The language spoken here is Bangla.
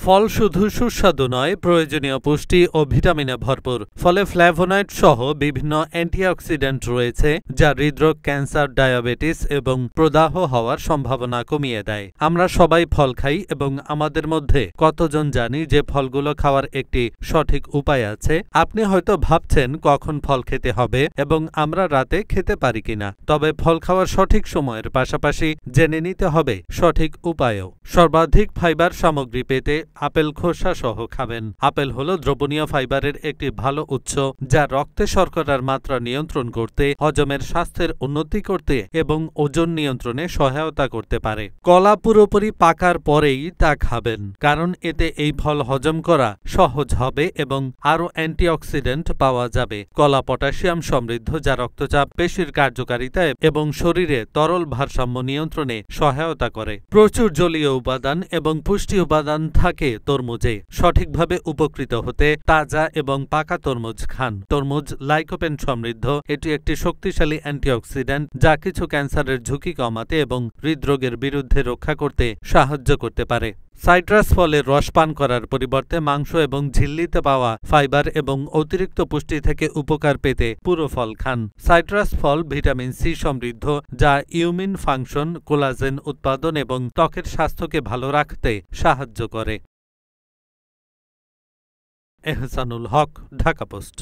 ফল শুধু সুস্বাদু নয়, প্রয়োজনীয় পুষ্টি ও ভিটামিনে ভরপুর। ফলে ফ্ল্যাভোনয়েড সহ বিভিন্ন অ্যান্টিঅক্সিডেন্ট রয়েছে যা হৃদরোগ, ক্যান্সার, ডায়াবেটিস এবং প্রদাহ হওয়ার সম্ভাবনা কমিয়ে দেয়। আমরা সবাই ফল খাই এবং আমাদের মধ্যে কতজন জানি যে ফলগুলো খাওয়ার একটি সঠিক উপায় আছে? আপনি হয়তো ভাবছেন কখন ফল খেতে হবে এবং আমরা রাতে খেতে পারি কিনা। তবে ফল খাওয়ার সঠিক সময়ের পাশাপাশি জেনে নিতে হবে সঠিক উপায়ও। সর্বাধিক ফাইবার সামগ্রী পেতে আপেল খোসা সহ খাবেন। আপেল হলো দ্রবণীয় ফাইবারের একটি ভালো উৎস যা রক্তে শর্করার মাত্রা নিয়ন্ত্রণ করতে, হজমের স্বাস্থ্যের উন্নতি করতে এবং ওজন নিয়ন্ত্রণে সহায়তা করতে পারে। কলা পুরোপুরি পাকার পরেই তা খাবেন, কারণ এতে এই ফল হজম করা সহজ হবে এবং আরও অ্যান্টিঅক্সিডেন্ট পাওয়া যাবে। কলা পটাশিয়াম সমৃদ্ধ যা রক্তচাপ, পেশির কার্যকারিতা এবং শরীরে তরল ভারসাম্য নিয়ন্ত্রণে সহায়তা করে। প্রচুর জলীয় উপাদান এবং পুষ্টি উপাদান থাকে তরমুজে। সঠিকভাবে উপকৃত হতে তাজা এবং পাকা তরমুজ খান। তরমুজ লাইকোপেন সমৃদ্ধ। এটি একটি শক্তিশালী অ্যান্টিঅক্সিডেন্ট যা কিছু ক্যান্সারের ঝুঁকি কমাতে এবং হৃদরোগের বিরুদ্ধে রক্ষা করতে সাহায্য করতে পারে। সাইট্রাস ফলের রস পান করার পরিবর্তে মাংস এবং ঝিল্লিতে পাওয়া ফাইবার এবং অতিরিক্ত পুষ্টি থেকে উপকার পেতে পুরো ফল খান। সাইট্রাস ফল ভিটামিন সি সমৃদ্ধ যা ইমিউন ফাংশন, কোলাজেন উৎপাদন এবং ত্বকের স্বাস্থ্যকে ভালো রাখতে সাহায্য করে। এহসানুল হক, ঢাকা পোস্ট।